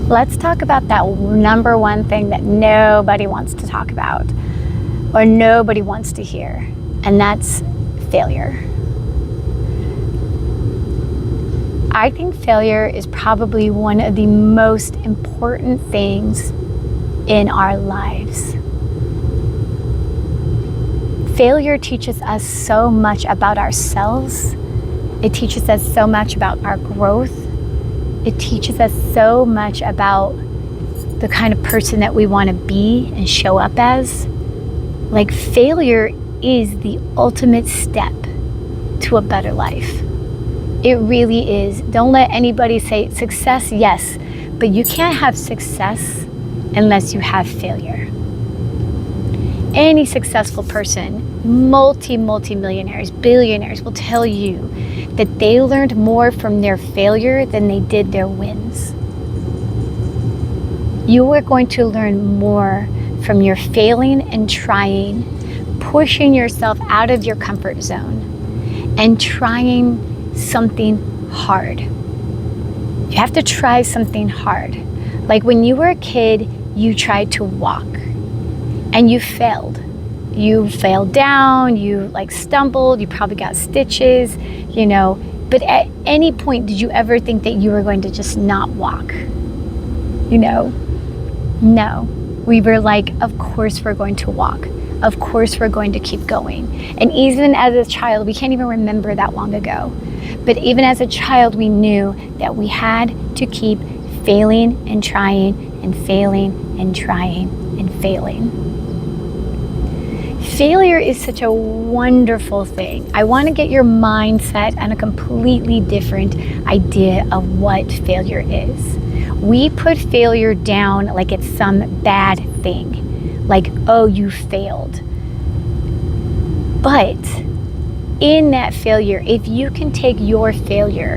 Let's talk about that number one thing that nobody wants to talk about or nobody wants to hear, and that's failure. I think failure is probably one of the most important things in our lives. Failure teaches us so much about ourselves. It teaches us so much about our growth. It teaches us so much about the kind of person that we want to be and show up as. Like, failure is the ultimate step to a better life. It really is. Don't let anybody say success, yes, but you can't have success unless you have failure. Any successful person, multi-millionaires, billionaires will tell you that they learned more from their failure than they did their wins. You are going to learn more from your failing and trying, pushing yourself out of your comfort zone, and trying something hard. You have to try something hard. Like when you were a kid, you tried to walk and you failed. You fell down, you stumbled, you probably got stitches, but at any point did you ever think that you were going to just not walk? No. We were like, of course we're going to walk. Of course we're going to keep going. And even as a child, we can't even remember that long ago. But even as a child, we knew that we had to keep failing and trying and failing and trying and failing. Failure is such a wonderful thing. I want to get your mindset on a completely different idea of what failure is. We put failure down like it's some bad thing, like, oh, you failed. But in that failure, if you can take your failure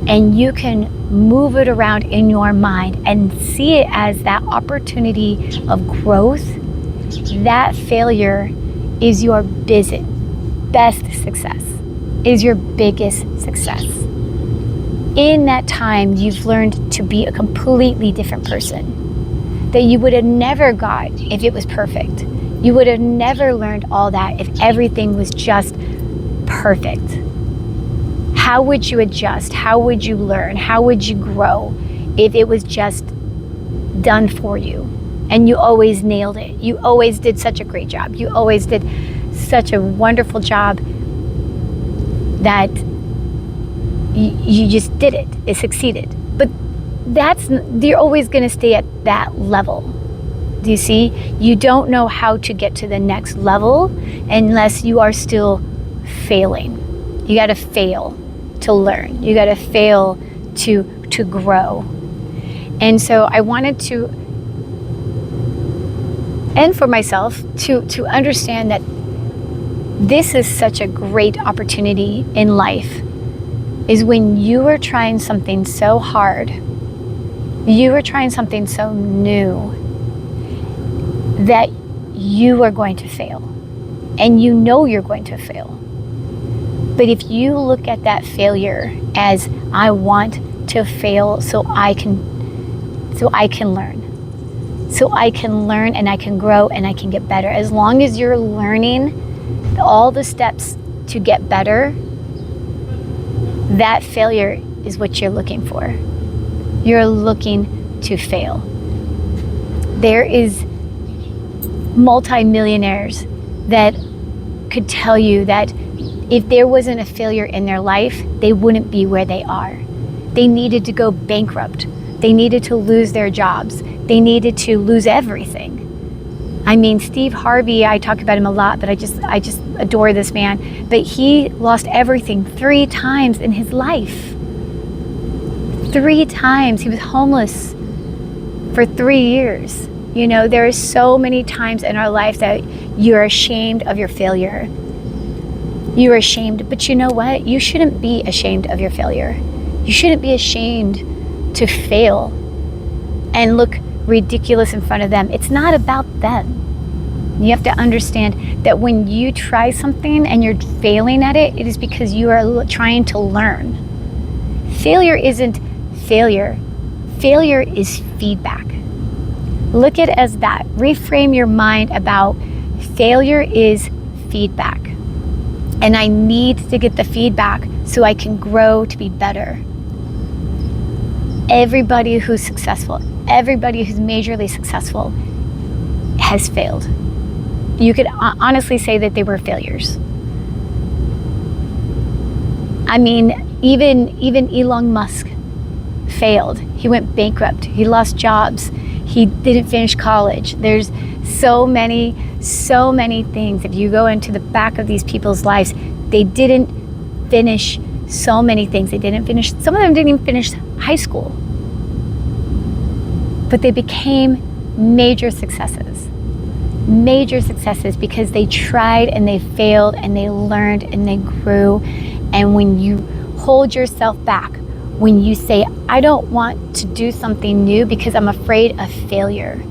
and you can move it around in your mind and see it as that opportunity of growth, that failure is your best success, is your biggest success. In that time, you've learned to be a completely different person that you would have never got if it was perfect. You would have never learned all that if everything was just perfect. How would you adjust? How would you learn? How would you grow if it was just done for you and you always nailed it? You always did such a great job. You always did such a wonderful job that you just did it. It succeeded. But you're always going to stay at that level. Do you see? You don't know how to get to the next level unless you are still failing. You got to fail to learn. You got to fail to grow. And so I wanted to, and for myself, to understand that this is such a great opportunity in life, is when you are trying something so hard, you are trying something so new, that you are going to fail. And you know you're going to fail. But if you look at that failure as, I want to fail so I can learn. So I can learn and I can grow and I can get better. As long as you're learning all the steps to get better, that failure is what you're looking for. You're looking to fail. There is multi-millionaires that could tell you that if there wasn't a failure in their life, they wouldn't be where they are. They needed to go bankrupt. They needed to lose their jobs. They needed to lose everything. I mean, Steve Harvey, I talk about him a lot, but I just adore this man. But he lost everything 3 times in his life. 3 times. He was homeless for 3 years. There are so many times in our life that you're ashamed of your failure. You're ashamed, but you know what? You shouldn't be ashamed of your failure. You shouldn't be ashamed to fail and look ridiculous in front of them. It's not about them. You have to understand that when you try something and you're failing at it, it is because you are trying to learn. Failure isn't failure. Failure is feedback. Look at it as that. Reframe your mind about failure is feedback. And I need to get the feedback so I can grow to be better. Everybody who's successful, everybody who's majorly successful has failed. You could honestly say that they were failures. I mean, even Elon Musk failed. He went bankrupt. He lost jobs. He didn't finish college. There's so many things. If you go into the back of these people's lives, they didn't finish so many things. They didn't finish, some of them didn't even finish high school. But they became major successes. Major successes because they tried and they failed and they learned and they grew. And when you hold yourself back, when you say, I don't want to do something new because I'm afraid of failure.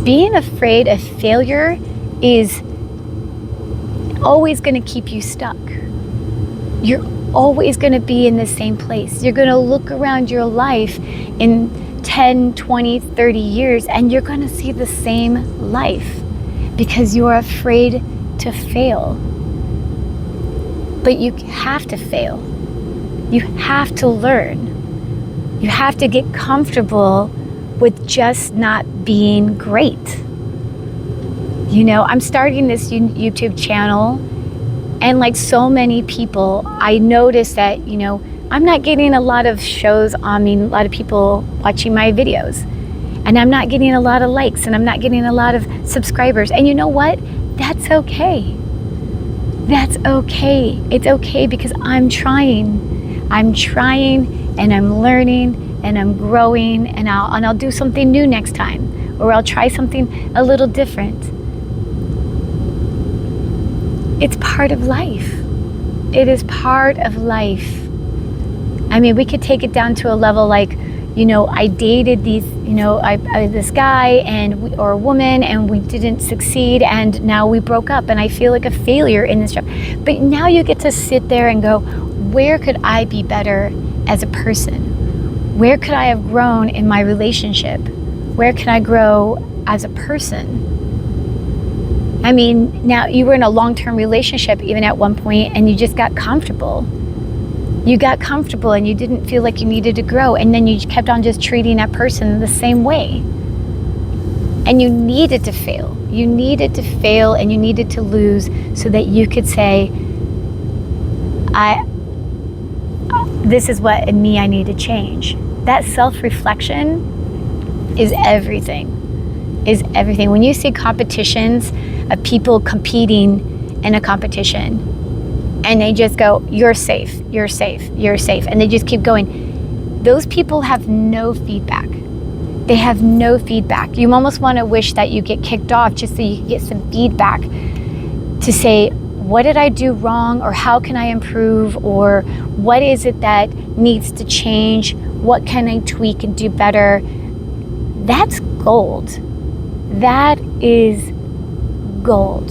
Being afraid of failure is always going to keep you stuck. You're always going to be in the same place. You're going to look around your life in 10, 20, 30 years and you're going to see the same life because you're afraid to fail. But you have to fail. You have to learn. You have to get comfortable with just not being great. You know, I'm starting this YouTube channel, and like so many people, I noticed that, you know, I'm not getting a lot of a lot of people watching my videos, and I'm not getting a lot of likes, and I'm not getting a lot of subscribers. And you know what? That's okay. That's okay. It's okay because I'm trying and I'm learning and I'm growing, and I'll do something new next time, or I'll try something a little different. It's part of life. It is part of life. I mean, we could take it down to a level like, you know, I dated this guy or a woman, and we didn't succeed, and now we broke up, and I feel like a failure in this job. But now you get to sit there and go, where could I be better as a person? Where could I have grown in my relationship? Where can I grow as a person? I mean, now you were in a long-term relationship even at one point, and you just got comfortable. You got comfortable and you didn't feel like you needed to grow, and then you kept on just treating that person the same way. And you needed to fail. You needed to fail and you needed to lose so that you could say, this is what in me I need to change. That self-reflection is everything. Is everything. When you see competitions of people competing in a competition, and they just go, you're safe, you're safe, you're safe, and they just keep going, those people have no feedback. They have no feedback. You almost want to wish that you get kicked off just so you can get some feedback to say, what did I do wrong, or how can I improve, or what is it that needs to change? What can I tweak and do better? That's gold. That is gold.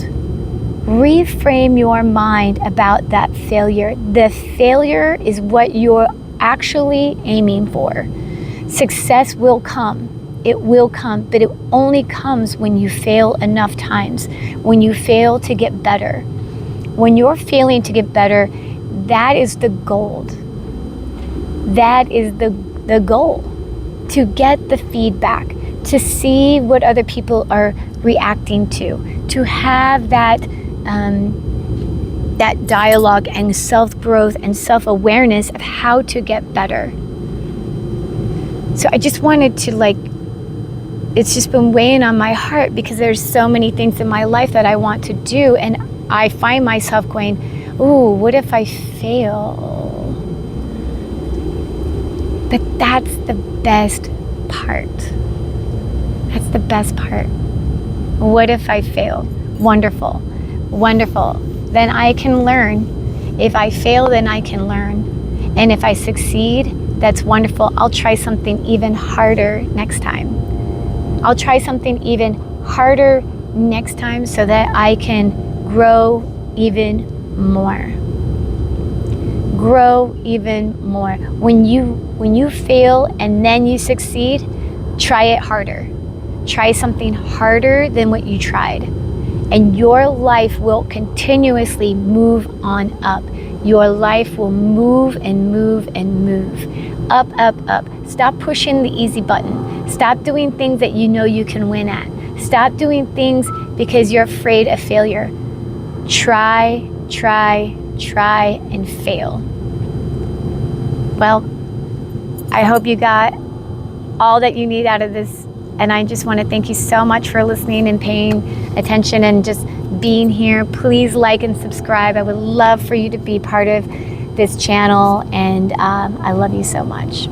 Reframe your mind about that failure. The failure is what you're actually aiming for. Success will come. It will come, but it only comes when you fail enough times, when you fail to get better. When you're failing to get better, that is the gold. That is the goal. To get the feedback, to see what other people are reacting to have that dialogue and self-growth and self-awareness of how to get better. So I just wanted to it's just been weighing on my heart because there's so many things in my life that I want to do, and I find myself going, ooh, what if I fail? But that's the best part. That's the best part. What if I fail? Wonderful, wonderful. Then I can learn. If I fail, then I can learn. And if I succeed, that's wonderful. I'll try something even harder next time. I'll try something even harder next time so that I can grow even more. grow even more. When you fail and then you succeed, try it harder. Try something harder than what you tried. And your life will continuously move on up. Your life will move and move and move. Up, up, up. Stop pushing the easy button. Stop doing things that you know you can win at. Stop doing things because you're afraid of failure. Try, try, try, and fail. Well, I hope you got all that you need out of this. And I just want to thank you so much for listening and paying attention and just being here. Please like and subscribe. I would love for you to be part of this channel. And I love you so much.